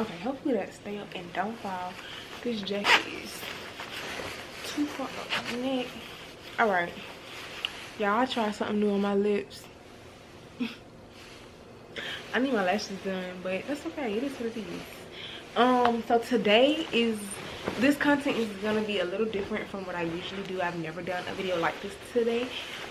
Okay, hopefully that stay up and don't fall. This jacket is too far up my neck. All right, y'all, I tried something new on my lips. I need my lashes done, but that's okay. It is what it is. So today is, this content is gonna be a little different from what I usually do. I've never done a video like this today,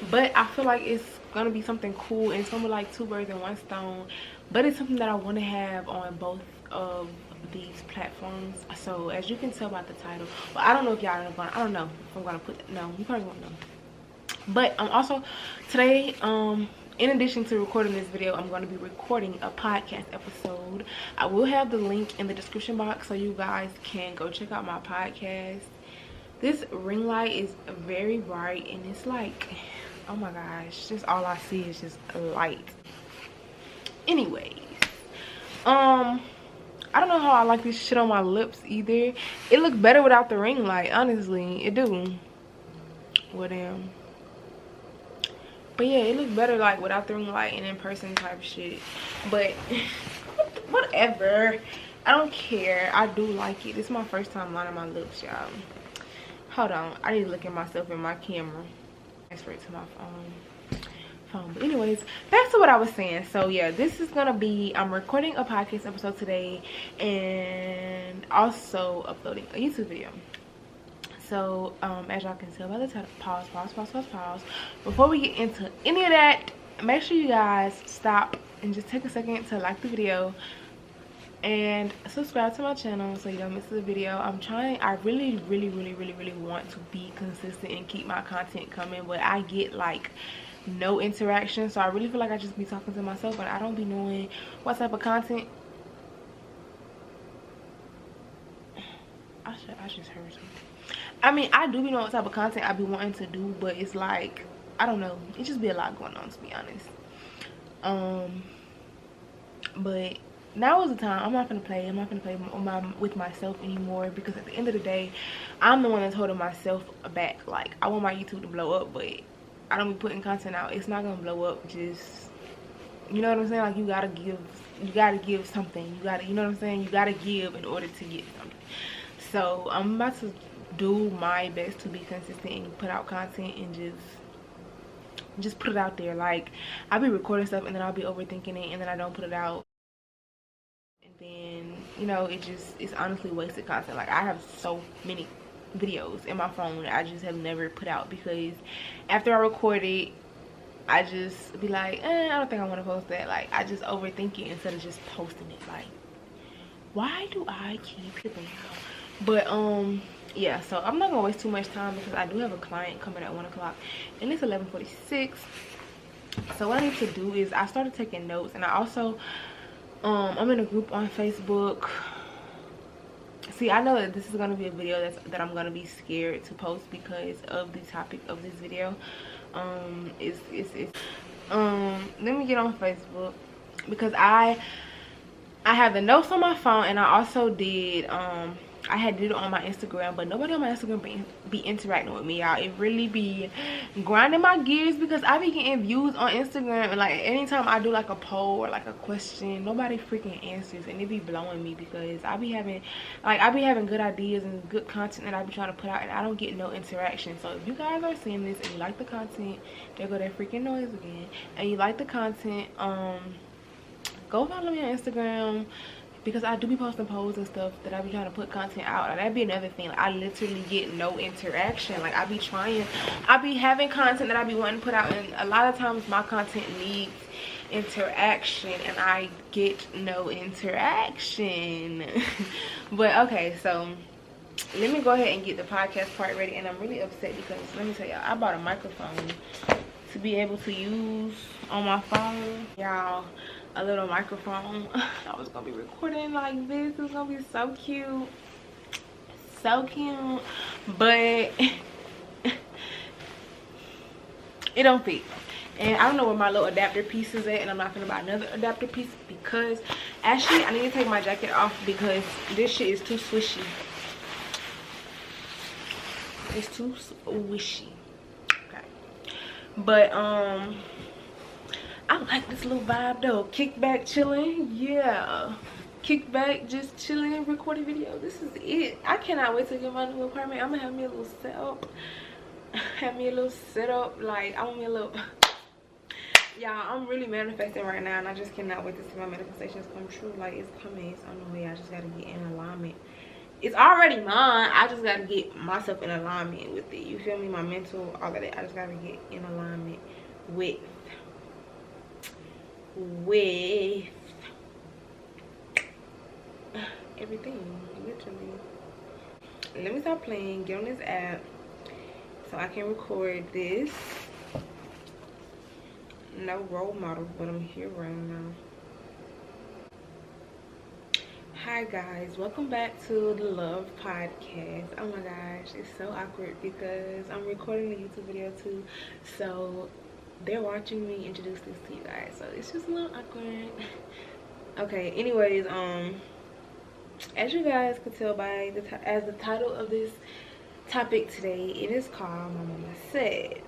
but I feel like it's gonna be something cool, and it's gonna be like two birds in one stone. But it's something that I want to have on both of these platforms. So as you can tell by the title, well, I don't know if y'all are gonna, I don't know if I'm gonna put that, no, you probably won't know. But also today, in addition to recording this video, I'm going to be recording a podcast episode. I will have the link in the description box so you guys can go check out my podcast. This ring light is very bright, and it's like, oh my gosh, just all I see is just a light. Anyways, I don't know how I like this shit on my lips either. It looks better without the ring light, honestly. It do. Well, damn. But yeah, it looks better like without the ring light and in person type shit. But whatever, I don't care. I do like it. This is my first time lining my lips, y'all. Hold on, I need to look at myself in my camera. Straight to my phone. But anyways, back to what I was saying. So yeah, this is gonna be, I'm recording a podcast episode today and also uploading a YouTube video. So as y'all can tell by the title, pause. Before we get into any of that, make sure you guys stop and just take a second to like the video and subscribe to my channel so you don't miss the video. I'm trying, I really want to be consistent and keep my content coming, but I get like no interaction, so I really feel like I just be talking to myself and I don't be knowing what type of content. I just heard something. I mean, I do be knowing what type of content I be wanting to do, but it's like, I don't know, it just be a lot going on, to be honest. But now is the time. I'm not gonna play with myself anymore, because at the end of the day, I'm the one that's holding myself back. Like, I want my YouTube to blow up, but I don't be putting content out. It's not gonna blow up. Just, you know what I'm saying? Like, you gotta give something. You know what I'm saying? You gotta give in order to get something. So I'm about to do my best to be consistent and put out content and just put it out there. Like, I'll be recording stuff and then I'll be overthinking it and then I don't put it out, and then, you know, it's honestly wasted content. Like, I have so many videos in my phone that I just have never put out, because after I record it, I just be like, I don't think I want to post that. Like, I just overthink it instead of just posting it. Like, why do I keep hitting out? But yeah, so I'm not gonna waste too much time because I do have a client coming at 1 o'clock and it's 11:46. So what I need to do is, I started taking notes, and I also I'm in a group on Facebook. See, I know that this is gonna be a video that I'm gonna be scared to post because of the topic of this video. Let me get on Facebook, because I have the notes on my phone, and I also did I had did it on my Instagram, but nobody on my Instagram be interacting with me, y'all. It really be grinding my gears, because I be getting views on Instagram, and like anytime I do like a poll or like a question, nobody freaking answers, and it be blowing me, because I be having good ideas and good content that I be trying to put out, and I don't get no interaction. So if you guys are seeing this and you like the content, there go that freaking noise again, and you like the content, go follow me on Instagram, because I do be posting polls and stuff that I be trying to put content out. And that'd be another thing. Like, I literally get no interaction. Like, I be having content that I be wanting to put out, and a lot of times my content needs interaction and I get no interaction. But okay, so let me go ahead and get the podcast part ready. And I'm really upset because, let me tell y'all, I bought a microphone to be able to use on my phone, y'all. A little microphone. I was gonna be recording like this. It's gonna be so cute, but it don't fit, and I don't know where my little adapter piece is at, and I'm not gonna buy another adapter piece, because actually I need to take my jacket off because this shit is too swishy. It's too swishy. Okay, but I like this little vibe though. Kick back, chilling. Yeah. kick back, just chilling, recording video. This is it. I cannot wait to get my new apartment. I'm gonna have me a little setup. Like, I want me a little. Y'all, I'm really manifesting right now, and I just cannot wait to see my manifestations come true. Like, it's coming, it's on the way. I just gotta get in alignment. It's already mine. I just gotta get myself in alignment with it. You feel me? My mental, all of that. I just gotta get in alignment with everything, literally. Let me stop playing, get on this app so I can record this. No role models, but I'm here right now. Hi guys, welcome back to the Love Podcast. Oh my gosh, it's so awkward because I'm recording a YouTube video too, so they're watching me introduce this to you guys, so it's just a little awkward. Okay, anyways, as you guys could tell by the title of this topic today, it is called My Mama Said.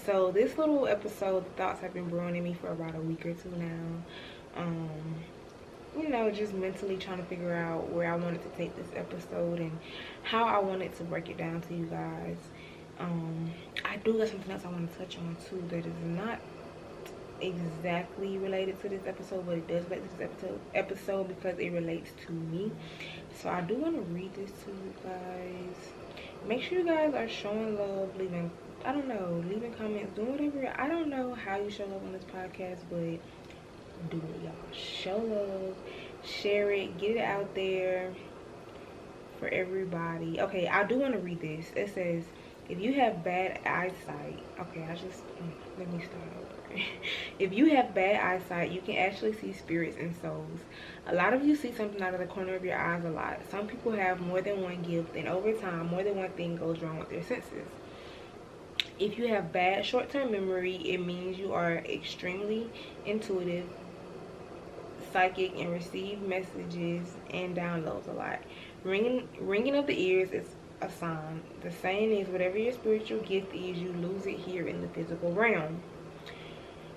So this little episode, the thoughts have been brewing in me for about a week or two now. You know, just mentally trying to figure out where I wanted to take this episode and how I wanted to break it down to you guys. I do got something else I want to touch on too that is not exactly related to this episode, but it does relate to this episode because it relates to me. So I do want to read this to you guys. Make sure you guys are showing love, leaving comments, doing whatever. I don't know how you show love on this podcast, but do it, y'all. Show love, share it, get it out there for everybody. Okay, I do want to read this. It says, if you have bad eyesight, okay, let me start over. If you have bad eyesight, you can actually see spirits and souls. A lot of you see something out of the corner of your eyes a lot. Some people have more than one gift, and over time, more than one thing goes wrong with their senses. If you have bad short-term memory, it means you are extremely intuitive, psychic, and receive messages and downloads a lot. Ringing of the ears is a sign. The saying is, whatever your spiritual gift is, you lose it here in the physical realm.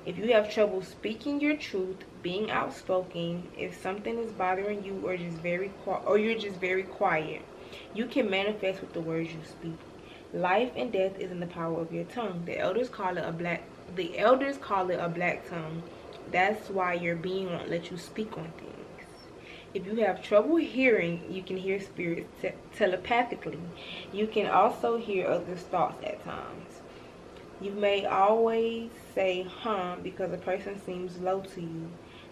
If you have trouble speaking your truth, being outspoken, if something is bothering you, or you're just very quiet, you can manifest with the words you speak. Life and death is in the power of your tongue. The elders call it a black tongue. That's why your being won't let you speak on things. If you have trouble hearing, you can hear spirits telepathically. You can also hear others' thoughts at times. You may always say because a person seems low to you.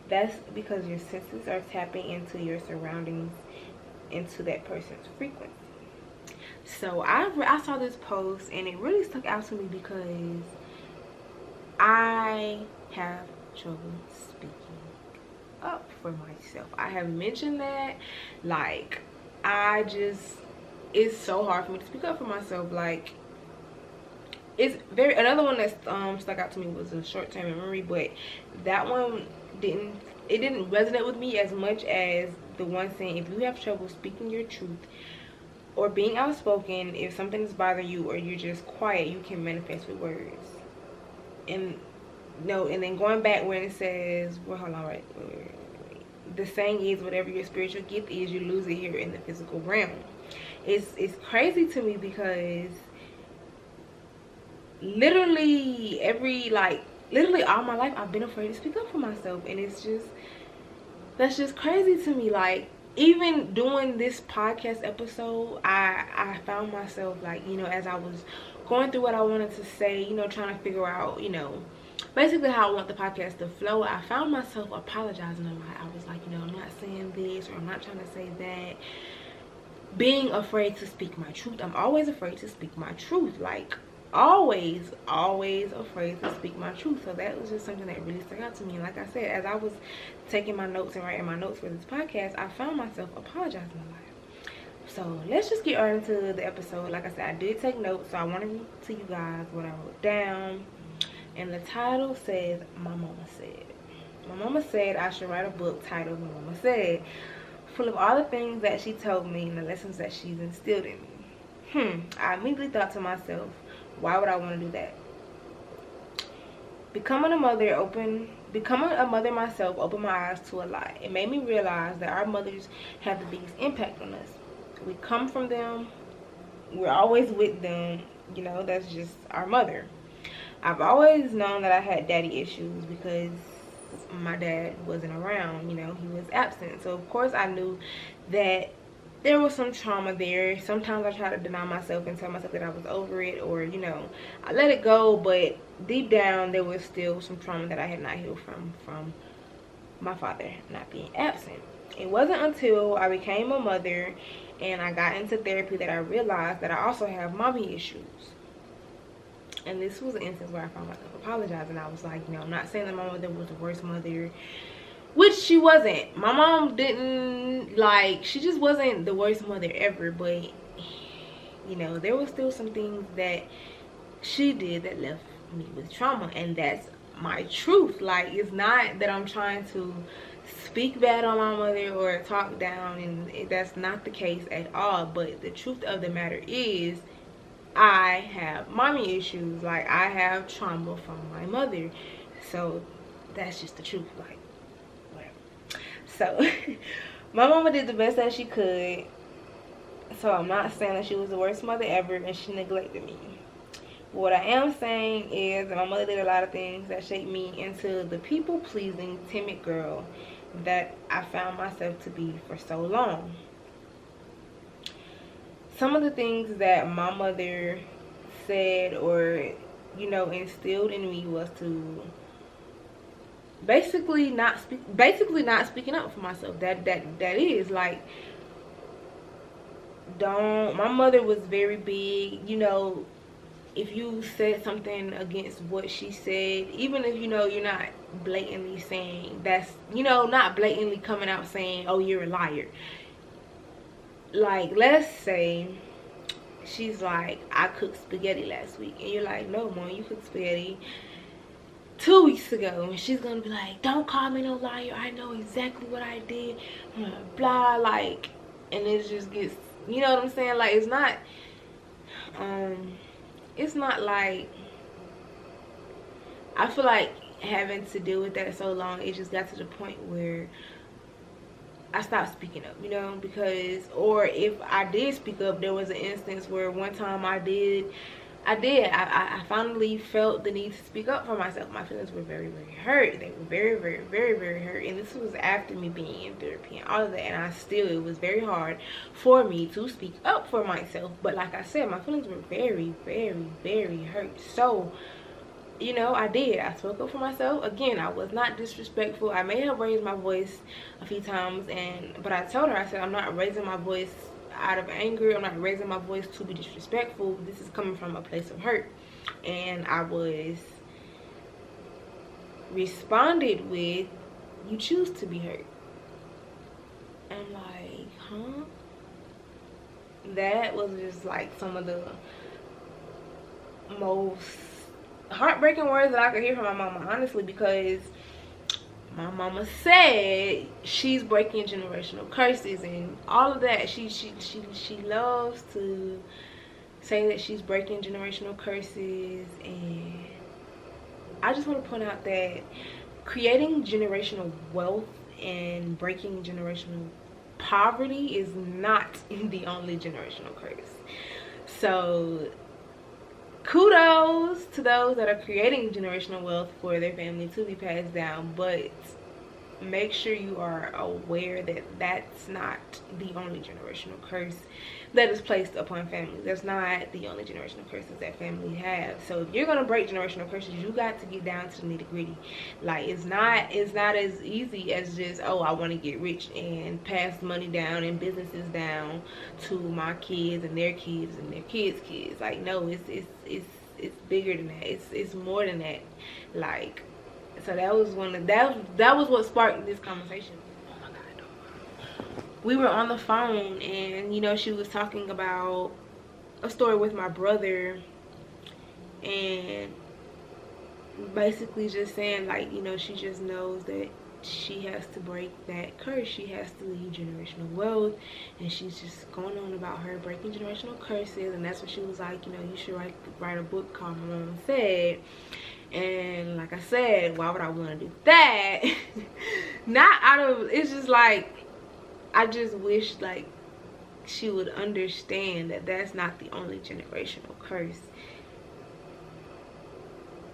That's because your senses are tapping into your surroundings, into that person's frequency. So I saw this post and it really stuck out to me because I have trouble speaking up for myself. I have mentioned that, like, it's so hard for me to speak up for myself. Like, another one that stuck out to me was a short-term memory, but that one didn't resonate with me as much as the one saying, if you have trouble speaking your truth or being outspoken, if something is bothering you or you're just quiet, you can manifest with words. And then going back when it says, well, hold on, wait. The saying is, whatever your spiritual gift is, you lose it here in the physical realm. It's crazy to me because literally all my life I've been afraid to speak up for myself, and that's just crazy to me. Like, even doing this podcast episode, I found myself, like, you know, as I was going through what I wanted to say, you know, trying to figure out, you know, basically how I want the podcast to flow, I found myself apologizing a lot. I was like, you know, I'm not saying this, or I'm not trying to say that. Being afraid to speak my truth. I'm always afraid to speak my truth. Like, always afraid to speak my truth. So that was just something that really stuck out to me. And like I said, as I was taking my notes and writing my notes for this podcast, I found myself apologizing a lot. So let's just get right into the episode. Like I said, I did take notes, so I want to read to you guys what I wrote down. And the title says, My Mama Said. My mama said I should write a book titled My Mama Said, full of all the things that she told me and the lessons that she's instilled in me. I immediately thought to myself, why would I want to do that? Becoming a mother opened becoming a mother myself opened my eyes to a lot. It made me realize that our mothers have the biggest impact on us. We come from them, we're always with them, you know, that's just our mother. I've always known that I had daddy issues because my dad wasn't around, you know, he was absent. So of course I knew that there was some trauma there. Sometimes I try to deny myself and tell myself that I was over it, or, you know, I let it go, but deep down there was still some trauma that I had not healed from my father not being absent. It wasn't until I became a mother and I got into therapy that I realized that I also have mommy issues. And this was an instance where I found myself apologizing. I was like, you know, I'm not saying that my mother was the worst mother, which she wasn't. My mom didn't, like, she just wasn't the worst mother ever, but, you know, there was still some things that she did that left me with trauma, and that's my truth. Like, it's not that I'm trying to speak bad on my mother or talk down, and that's not the case at all. But the truth of the matter is, I have mommy issues. Like, I have trauma from my mother. So that's just the truth. Like, whatever. So my mama did the best that she could. So I'm not saying that she was the worst mother ever and she neglected me. What I am saying is that my mother did a lot of things that shaped me into the people-pleasing, timid girl that I found myself to be for so long. Some of the things that my mother said or, you know, instilled in me was to basically not speaking up for myself. That is like, my mother was very big, you know, if you said something against what she said, even if, you know, you're not blatantly saying that's, you know, not blatantly coming out saying, oh, you're a liar. Like, let's say she's like, I cooked spaghetti last week, and you're like, no, Mom, you cooked spaghetti 2 weeks ago. And she's gonna be like, don't call me no liar, I know exactly what I did, blah, like, and it just gets, you know what I'm saying? Like, it's not like, I feel like having to deal with that so long, it just got to the point where I stopped speaking up, you know, because, or if I did speak up, there was an instance where one time I finally felt the need to speak up for myself. My feelings were very, very hurt. They were very, very, very, very hurt. And this was after me being in therapy and all of that. And it was very hard for me to speak up for myself. But like I said, my feelings were very, very, very hurt. So, you know, I spoke up for myself. Again, I was not disrespectful. I may have raised my voice a few times, but I told her, I said, I'm not raising my voice out of anger. I'm not raising my voice to be disrespectful. This is coming from a place of hurt. And I was responded with, you choose to be hurt. I'm like, huh? That was just like some of the most heartbreaking words that I could hear from my mama, honestly, because my mama said she's breaking generational curses and all of that. She loves to say that she's breaking generational curses, and I just want to point out that creating generational wealth and breaking generational poverty is not the only generational curse. So kudos to those that are creating generational wealth for their family to be passed down, but make sure you are aware that that's not the only generational curse that is placed upon families. That's not the only generational curses that families have. So if you're gonna break generational curses, you got to get down to the nitty-gritty. Like, it's not as easy as just, oh, I want to get rich and pass money down and businesses down to my kids and their kids and their kids' kids. Like, no, it's bigger than that. It's more than that. Like, so that was that was what sparked this conversation. Oh my God. We were on the phone, and, you know, she was talking about a story with my brother, and basically just saying, like, you know, she just knows that she has to break that curse. She has to leave generational wealth, and she's just going on about her breaking generational curses. And that's what she was like, you know, you should write a book called My Mama Said. And like I said, why would I want to do that? Not out of, it's just like, I just wish like she would understand that that's not the only generational curse.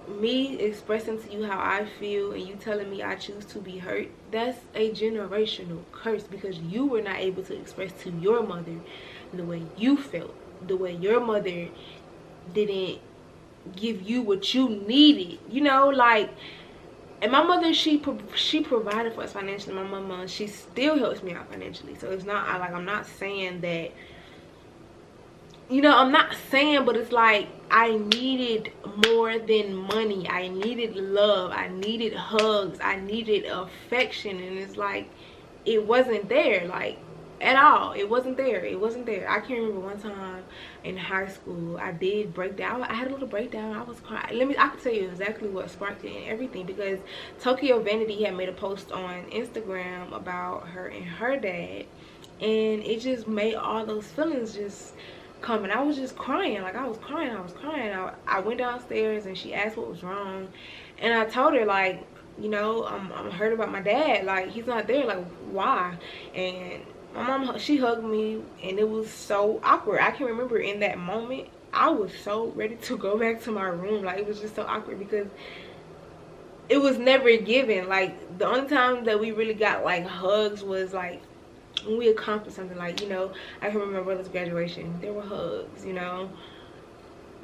Me expressing to you how I feel and you telling me I choose to be hurt, that's a generational curse, because you were not able to express to your mother the way you felt, the way your mother didn't give you what you needed, you know, like. And my mother, she provided for us financially. My mama, she still helps me out financially. So it's not like, I'm not saying that, you know, I'm not saying, but it's like I needed more than money. I needed love. I needed hugs. I needed affection. And it's like, it wasn't there, like, at all. It wasn't there. It wasn't there. I can remember one time in high school, I did break down. I had a little breakdown. I was crying. I can tell you exactly what sparked it and everything, because Tokyo Vanity had made a post on Instagram about her and her dad, and it just made all those feelings just come, and I was just crying. Like, I was crying. I went downstairs and she asked what was wrong, and I told her, like, you know, I'm hurt about my dad. Like, he's not there. Like, why? And my mom, she hugged me, and it was so awkward. I can remember in that moment, I was so ready to go back to my room. Like, it was just so awkward because it was never given. Like, the only time that we really got like hugs was like when we accomplished something. Like, you know, I can remember my brother's graduation, there were hugs, you know.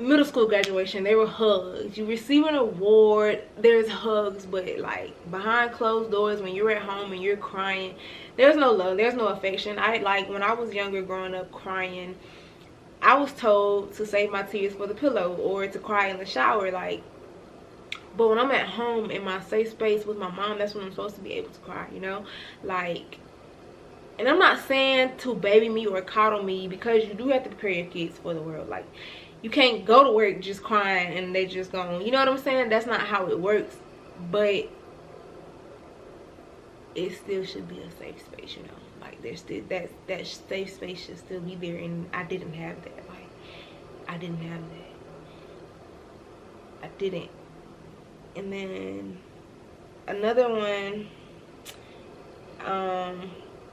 Middle school graduation, there were hugs. You receive an award, there's hugs. But like behind closed doors, when you're at home and you're crying, there's no love, there's no affection. Like, when I was younger, growing up crying, I was told to save my tears for the pillow or to cry in the shower. Like, but when I'm at home in my safe space with my mom, that's when I'm supposed to be able to cry, you know. Like, and I'm not saying to baby me or coddle me, because you do have to prepare your kids for the world. Like, you can't go to work just crying and they just gone, you know what I'm saying? That's not how it works. But it still should be a safe space, you know. Like, there's still that safe space should still be there, and I didn't have that. Like, I didn't have that. I didn't. And then another one,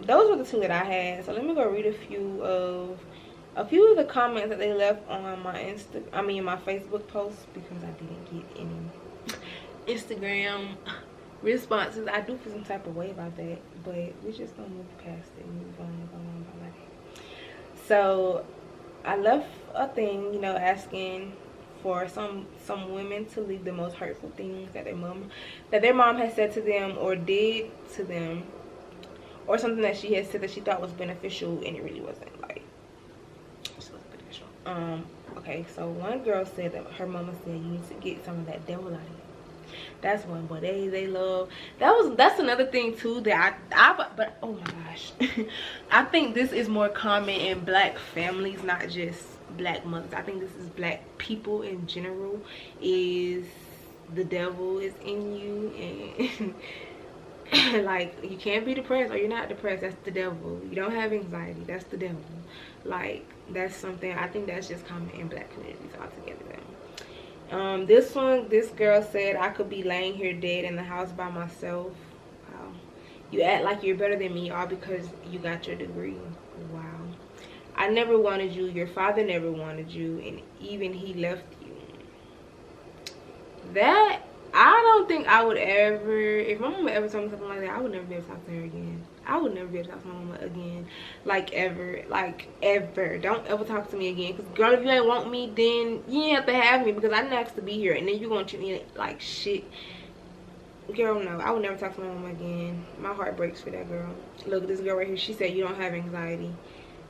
those were the two that I had. So let me go read a few of the comments that they left on my my Facebook post, because I didn't get any Instagram responses. I do feel some type of way about that, but we're just gonna move past it and move on about it. So I left a thing, you know, asking for some women to leave the most hurtful things that their mom has said to them or did to them, or something that she had said that she thought was beneficial and it really wasn't. Like, it wasn't beneficial. Okay, so one girl said that her mama said you need to get some of that devil out of you. That's one. But they love, that's another thing too that but oh my gosh, I think this is more common in black families, not just black mothers. I think this is black people in general, is the devil is in you. And like, you can't be depressed, or you're not depressed, that's the devil. You don't have anxiety, that's the devil. Like, that's something, I think that's just common in black communities altogether. This girl said, I could be laying here dead in the house by myself. Wow. You act like you're better than me, all because you got your degree. Wow. I never wanted you, your father never wanted you, and even he left you. That, I don't think I would ever, if my mama ever told me something like that, I would never be able to talk to her again. I would never be able to talk to my mama again. Like, ever. Like, ever. Don't ever talk to me again. Because, girl, if you ain't want me, then you ain't have to have me, because I didn't ask to be here. And then you're going to treat me like shit. Girl, no. I would never talk to my mama again. My heart breaks for that girl. Look at this girl right here. She said you don't have anxiety.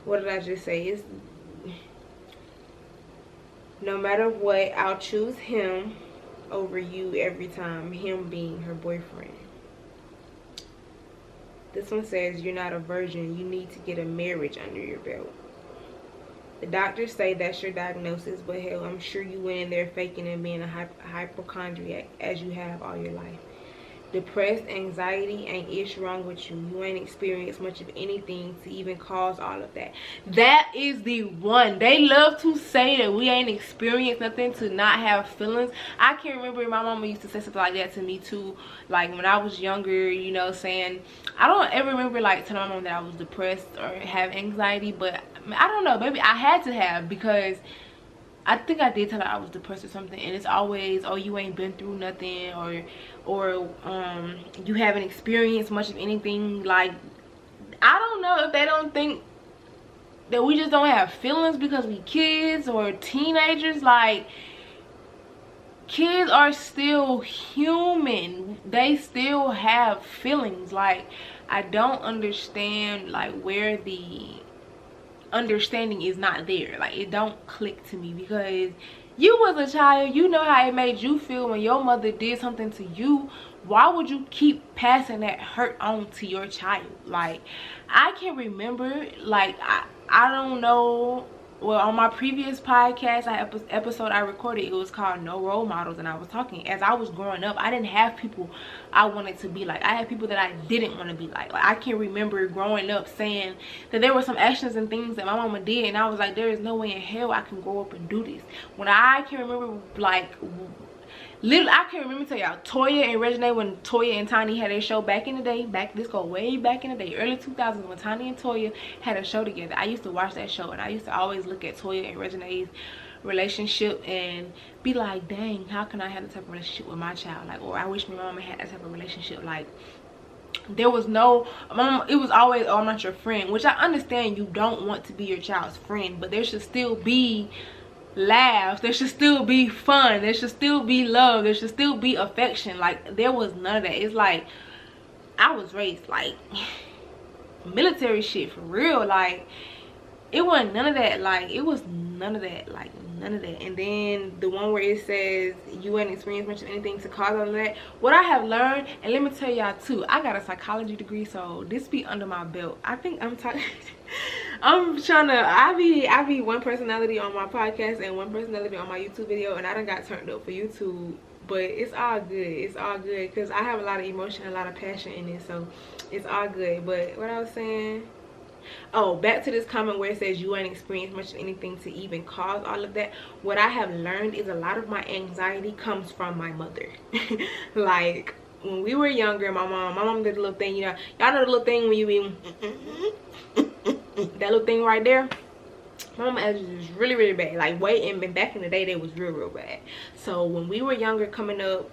What did I just say? It's, no matter what, I'll choose him over you every time, him being her boyfriend. This one says, you're not a virgin, you need to get a marriage under your belt. The doctors say that's your diagnosis, but hell, I'm sure you went in there faking and being a hypochondriac as you have all your life. depressed, anxiety ain't ish wrong with you. You ain't experienced much of anything to even cause all of that. That is the one. They love to say that we ain't experienced nothing to not have feelings. I can remember my mama used to say something like that to me too, like when I was younger, you know, saying, I don't ever remember like telling my mom that I was depressed or have anxiety, but I don't know, maybe I had to have, because I think I did tell her I was depressed or something, and it's always, oh, you ain't been through nothing, or you haven't experienced much of anything. Like, I don't know if they don't think that we just don't have feelings because we kids or teenagers. Like, kids are still human. They still have feelings. Like, I don't understand like where the understanding is not there. Like, it don't click to me, because you was a child, you know how it made you feel when your mother did something to you. Why would you keep passing that hurt on to your child? Like, I can remember, like, I don't know, well, on my previous podcast episode I recorded, it was called No Role Models, and I was talking, as I was growing up, I didn't have people I wanted to be like. I had people that I didn't want to be like I can remember growing up saying that there were some actions and things that my mama did, and I was like, there is no way in hell I can grow up and do this. When I can remember, like, literally, I can remember tell y'all, Toya and Reginae, when Toya and Tiny had their show back in the day, this go way back in the day, early 2000s, when Tiny and Toya had a show together. I used to watch that show, and I used to always look at Toya and Reginae's relationship and be like, dang, how can I have that type of relationship with my child? Like, or I wish my mama had that type of relationship. Like, there was no, it was always, oh, I'm not your friend, which I understand you don't want to be your child's friend, but there should still be laughs, there should still be fun, there should still be love, there should still be affection. Like, there was none of that. It's like, I was raised like military shit for real. Like, it wasn't none of that. Like, it was none of that. Like, none of that. And then the one where it says you ain't experienced much of anything to cause all of that. What I have learned, and let me tell y'all too, I got a psychology degree, so this be under my belt. I think I'm talking I'm trying to, I be one personality on my podcast and one personality on my YouTube video, and I done got turned up for YouTube, but it's all good. It's all good, because I have a lot of emotion, a lot of passion in it, so it's all good. But what I was saying, oh, back to this comment where it says you ain't experienced much of anything to even cause all of that. What I have learned is a lot of my anxiety comes from my mother. Like, when we were younger, my mom did a little thing, you know, y'all know the little thing when you be that little thing right there. My mama allergies was really bad. Like, way and back in the day, they was real bad. So when we were younger, coming up,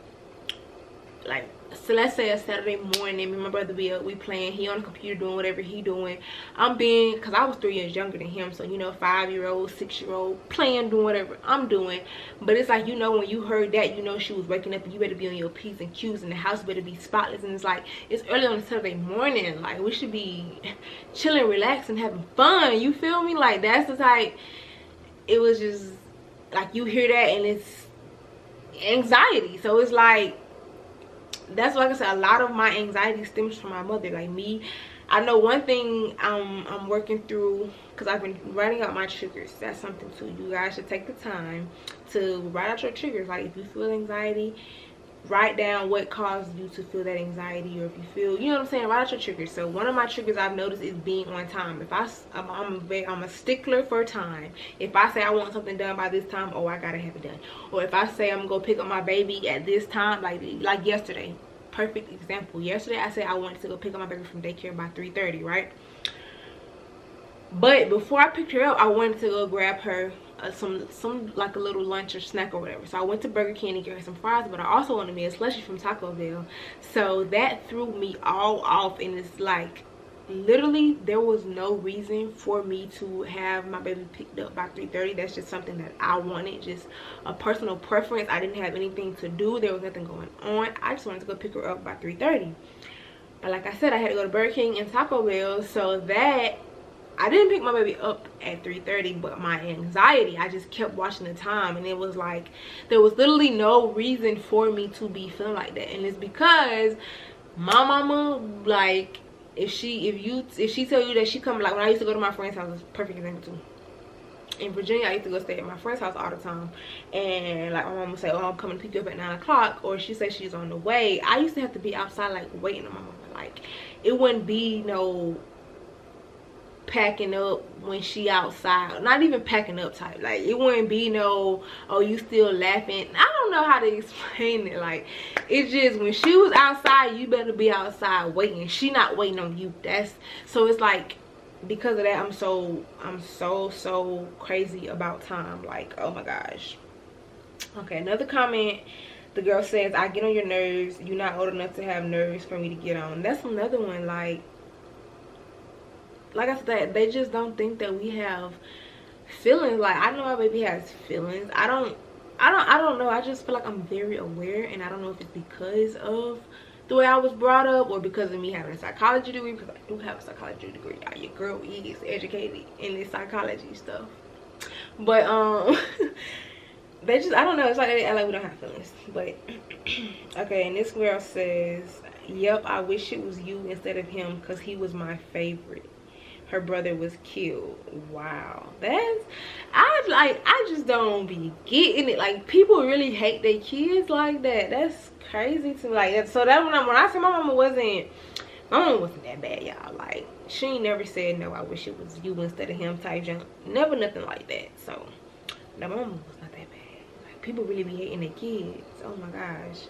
like, so let's say a Saturday morning, me and my brother be up, we playing, he on the computer doing whatever he doing, I'm being, because I was 3 years younger than him, so, you know, 5-year-old, 6-year-old playing, doing whatever I'm doing. But it's like, you know, when you heard that, you know she was waking up, and you better be on your P's and Q's, and the house better be spotless. And it's like, it's early on a Saturday morning, like, we should be chilling, relaxing, having fun, you feel me? Like, that's the type. It was just like, you hear that and it's anxiety. So it's like, that's why, like I said, a lot of my anxiety stems from my mother. Like, me, I know one thing I'm working through, because I've been writing out my triggers. That's something too. You guys should take the time to write out your triggers. Like, if you feel anxiety, write down what caused you to feel that anxiety, or if you feel, you know what I'm saying, write out your triggers. So one of my triggers I've noticed is being on time. If I'm a stickler for time. If I say I want something done by this time, oh, I gotta have it done. Or if I say I'm gonna go pick up my baby at this time, like yesterday, perfect example. Yesterday I said I wanted to go pick up my baby from daycare by 3:30, right? But before I picked her up, I wanted to go grab her some like a little lunch or snack or whatever. So I went to Burger King to get her some fries, but I also wanted me a slushie from Taco Bell. So that threw me all off, and it's like, literally, there was no reason for me to have my baby picked up by 3:30. That's just something that I wanted, just a personal preference. I didn't have anything to do. There was nothing going on. I just wanted to go pick her up by 3:30. But like I said, I had to go to Burger King and Taco Bell, so that I didn't pick my baby up at 3:30, but my anxiety, I just kept watching the time, and it was like, there was literally no reason for me to be feeling like that. And it's because my mama, like, if she tell you that she come, like when I used to go to my friend's house, it's a perfect example too. in Virginia, I used to go stay at my friend's house all the time, and like my mom would say, oh, I'm coming to pick you up at 9 o'clock, or she said she's on the way. I used to have to be outside like waiting on my mama. Like it wouldn't be no packing up when she outside, not even packing up type. Like it wouldn't be no, oh, you still laughing. I don't know how to explain it. Like it's just when she was outside, you better be outside waiting. She not waiting on you. That's so it's like, because of that, I'm so crazy about time. Like, oh my gosh. Okay, another comment. The girl says, I get on your nerves. You're not old enough to have nerves for me to get on. That's another one. Like I said, they just don't think that we have feelings. Like I know my baby has feelings. I don't know. I just feel like I'm very aware, and I don't know if it's because of the way I was brought up or because of me having a psychology degree, because I do have a psychology degree. Your girl is educated in this psychology stuff. But they just, I don't know, it's like they act like we don't have feelings. But okay, and this girl says, yep, I wish it was you instead of him because he was my favorite. Her brother was killed. Wow, that's, I just don't be getting it. Like people really hate their kids like that. That's crazy to me. Like so that when I said my mama wasn't that bad, y'all. Like she ain't never said no, I wish it was you instead of him type junk. Never nothing like that. So no, my mama was not that bad. Like people really be hating their kids. Oh my gosh.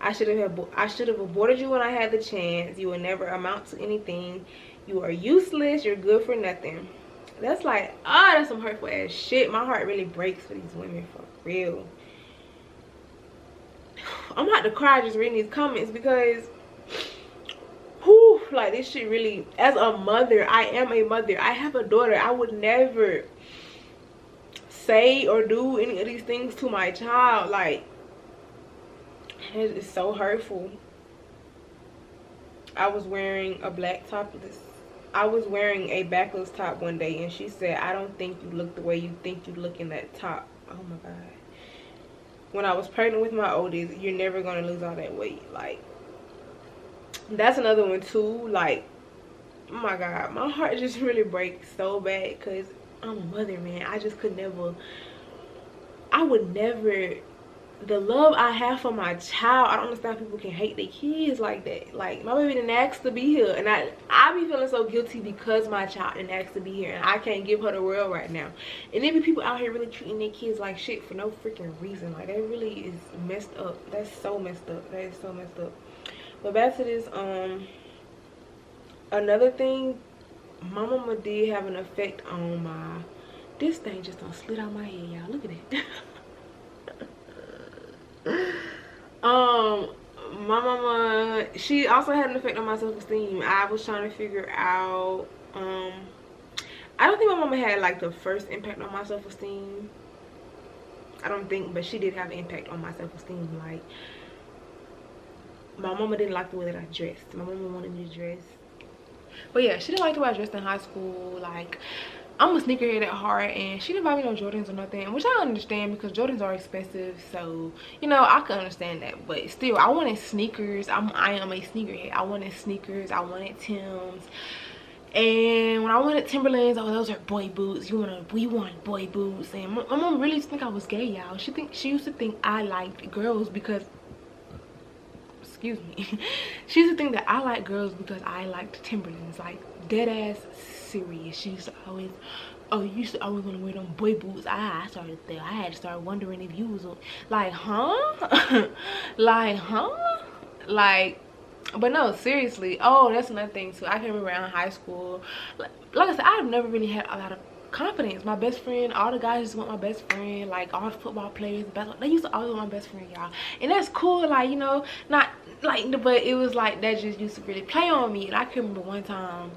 I should have aborted you when I had the chance. You will never amount to anything. You are useless. You're good for nothing. That's like, that's some hurtful ass shit. My heart really breaks for these women, for real. I'm about to cry just reading these comments because, whew, like this shit really, as a mother, I am a mother. I have a daughter. I would never say or do any of these things to my child. Like, it's so hurtful. I was wearing a black topless. I was wearing a backless top one day, and she said, I don't think you look the way you think you look in that top. Oh my God. When I was pregnant with my oldest, you're never going to lose all that weight. Like, that's another one too. Like, oh my God, my heart just really breaks so bad because I'm a mother, man. I just could never, I would never, the love I have for my child, I don't understand people can hate their kids like that. Like my baby didn't ask to be here, and I be feeling so guilty because my child didn't ask to be here, and I can't give her the world right now. And there be people out here really treating their kids like shit for no freaking reason. Like that really is messed up. That's so messed up. That is so messed up. But back to this, another thing, my mama did have an effect on my, this thing just done slid out my head, y'all. Look at it. My mama, she also had an effect on my self-esteem. I was trying to figure out, I don't think my mama had like the first impact on my self-esteem. I don't think, but she did have an impact on my self-esteem. Like my mama didn't like the way that I dressed. My mama wanted me to dress, but yeah, she didn't like the way I dressed in high school. Like I'm a sneakerhead at heart, and she didn't buy me no Jordans or nothing, which I understand because Jordans are expensive. So you know, I can understand that, but still, I wanted sneakers. I am a sneakerhead. I wanted sneakers. I wanted Timbs. And when I wanted Timberlands, oh, those are boy boots. We want boy boots. And my mom really used to think I was gay, y'all. She used to think I liked girls because, excuse me, she used to think that I liked girls because I liked Timberlands. Like dead ass serious. She used to always, oh, you used to always want to wear them boy boots. I started there. I had to start wondering if you was like, huh? Like, huh? Like, but no, seriously. Oh, that's another thing too. I can remember in high school, like I said, I've never really had a lot of confidence. My best friend, all the guys just want my best friend. Like all the football players, they used to always want my best friend, y'all. And that's cool, like, you know, not like, but it was like that just used to really play on me. And I can remember one time,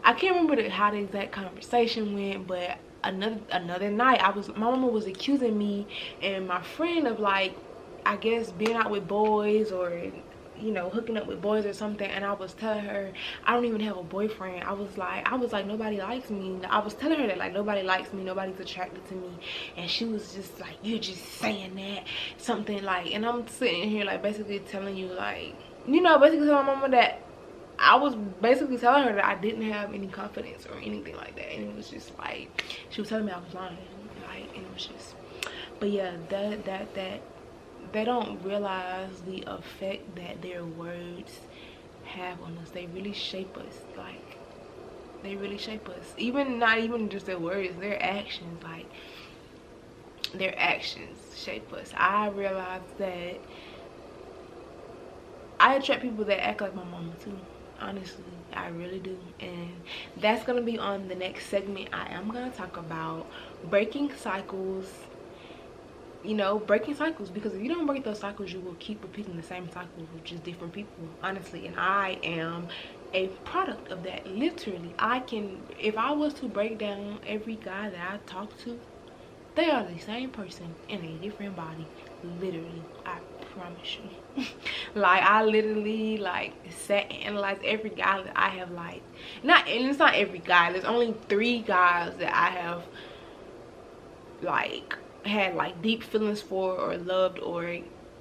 I can't remember how the exact conversation went, but another night, my mama was accusing me and my friend of, like, I guess being out with boys or, you know, hooking up with boys or something. And I was telling her I don't even have a boyfriend. I was like nobody likes me. I was telling her that, like, nobody likes me, nobody's attracted to me. And she was just like, you're just saying that, something like, and I'm sitting here like basically telling you, like, you know, basically telling my mama that I was basically telling her that I didn't have any confidence or anything like that, and it was just like she was telling me I was lying, like, and it was just, but yeah, that they don't realize the effect that their words have on us. They really shape us, like they really shape us. Even not even just their words, their actions, like their actions shape us. I realized that I attract people that act like my mama too. Honestly, I really do. And that's gonna be on the next segment. I am gonna talk about breaking cycles. You know, breaking cycles, because if you don't break those cycles, you will keep repeating the same cycles with just different people, honestly. And I am a product of that. Literally, I can, if I was to break down every guy that I talk to, they are the same person in a different body. Literally, I promise you. Like, I literally like sat and analyzed every guy that I have, like, not, and it's not every guy, there's only 3 guys that I have like had like deep feelings for or loved or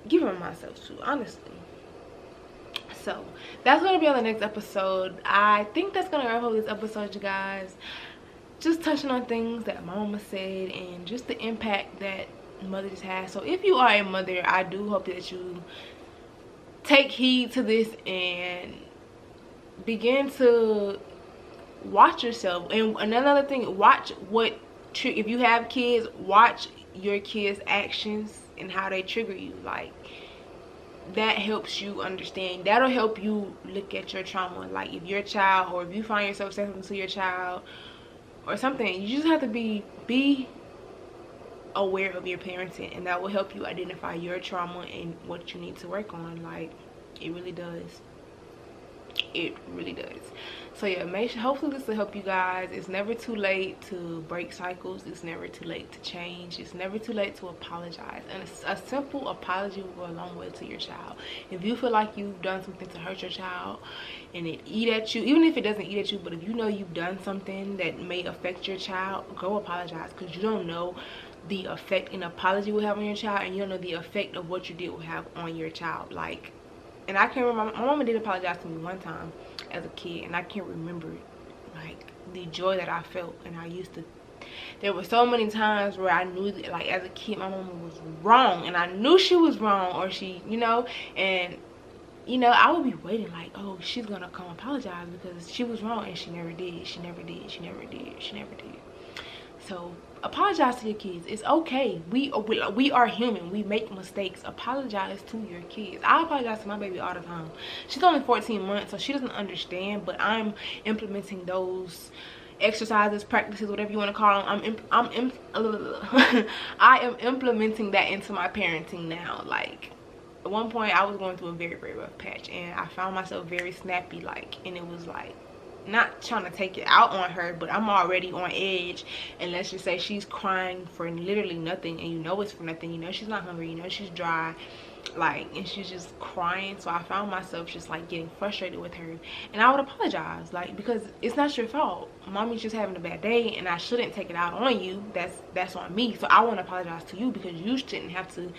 given myself to, honestly. So that's gonna be on the next episode. I think that's gonna wrap up this episode, you guys. Just touching on things that my mama said and just the impact that mothers have. So if you are a mother, I do hope that you take heed to this and begin to watch yourself. And another thing, watch what, if you have kids, watch your kids' actions and how they trigger you. Like, that helps you understand. That'll help you look at your trauma. Like, if your child, or if you find yourself saying something to your child or something, you just have to be aware of your parenting, and that will help you identify your trauma and what you need to work on. Like, it really does. It really does. So yeah, hopefully this will help you guys. It's never too late to break cycles. It's never too late to change. It's never too late to apologize, and a simple apology will go a long way to your child. If you feel like you've done something to hurt your child and it eat at you, even if it doesn't eat at you, but if you know you've done something that may affect your child, go apologize, because you don't know the effect an apology will have on your child, and you don't know the effect of what you did will have on your child. Like, and I can't remember, my mama did apologize to me one time as a kid, and I can't remember like the joy that I felt. And I used to, there were so many times where I knew that, like, as a kid, my mama was wrong, and I knew she was wrong, or she, you know, and you know, I would be waiting like, oh, she's gonna come apologize because she was wrong, and she never did. She never did. She never did. She never did. So apologize to your kids. It's okay. We are human. We make mistakes. Apologize to your kids. I apologize to my baby all the time. She's only 14 months, so she doesn't understand, but I'm implementing those exercises, practices, whatever you want to call them. I am implementing that into my parenting now. Like, at one point I was going through a very, very rough patch, and I found myself very snappy, like, and it was like, not trying to take it out on her, but I'm already on edge, and let's just say she's crying for literally nothing, and you know it's for nothing. You know she's not hungry, you know she's dry, like, and she's just crying. So I found myself just like getting frustrated with her, and I would apologize, like, because it's not your fault. Mommy's just having a bad day, and I shouldn't take it out on you. That's on me. So I want to apologize to you, because you shouldn't have to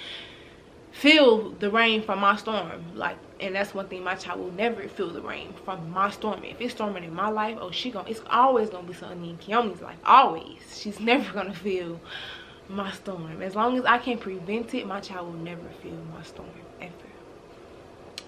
feel the rain from my storm. Like, and that's one thing, my child will never feel the rain from my storm. If it's storming in my life, oh, it's always gonna be something in Keoni's life. Always. She's never gonna feel my storm. As long as I can prevent it, my child will never feel my storm, ever.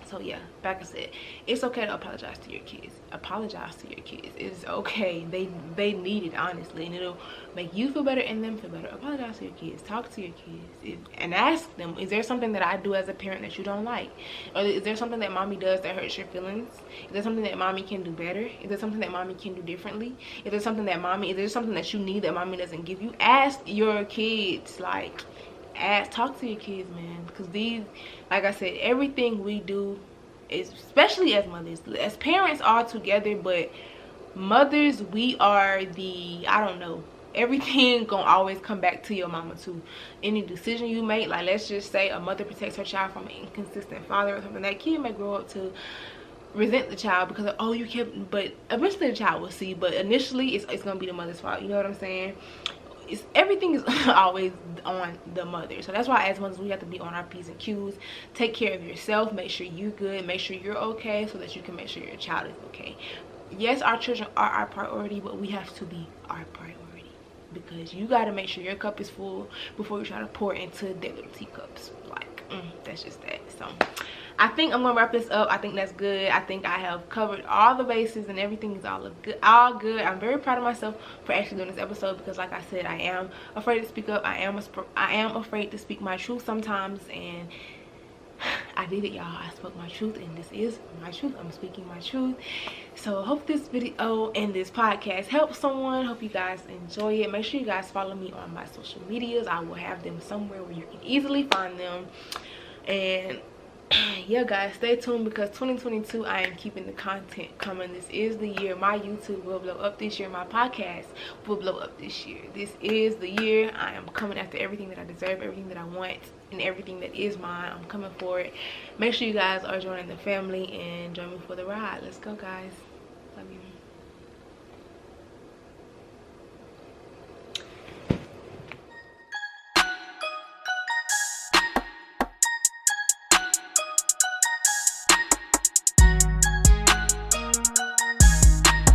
So yeah, like I said, it's okay to apologize to your kids. Apologize to your kids. It's okay. They need it, honestly, and it'll make you feel better and them feel better. Apologize to your kids. Talk to your kids and ask them, is there something that I do as a parent that you don't like? Or is there something that mommy does that hurts your feelings? Is there something that mommy can do better? Is there something that mommy can do differently? Is there something that you need that mommy doesn't give you? Ask your kids. Like, talk to your kids, man, because these, like I said, everything we do is, especially as mothers, as parents all together, but mothers, we are the, I don't know, everything gonna always come back to your mama too. Any decision you make, like, let's just say a mother protects her child from an inconsistent father or something, that kid may grow up to resent the child because of, oh, you kept, but eventually the child will see, but initially it's gonna be the mother's fault. You know what I'm saying? everything is always on the mother. So that's why as mothers we have to be on our P's and Q's. Take care of yourself, make sure you're good, make sure you're okay, so that you can make sure your child is okay. Yes, our children are our priority, but we have to be our priority, because you got to make sure your cup is full before you try to pour into their little teacups. Like, that's just that. So I think I'm gonna wrap this up. I think that's good. I think I have covered all the bases and everything is all good. I'm very proud of myself for actually doing this episode, because like I said, I am afraid to speak up. I am afraid to speak my truth sometimes, and I did it, y'all. I spoke my truth, and this is my truth. I'm speaking my truth. So hope this video and this podcast helps someone. Hope you guys enjoy it. Make sure you guys follow me on my social medias. I will have them somewhere where you can easily find them. And yeah, guys, stay tuned, because 2022 I am keeping the content coming. This is the year my YouTube will blow up. This year my podcast will blow up. This year, this is the year. I am coming after everything that I deserve, everything that I want, and everything that is mine. I'm coming for it. Make sure you guys are joining the family and join me for the ride. Let's go, guys. Love you.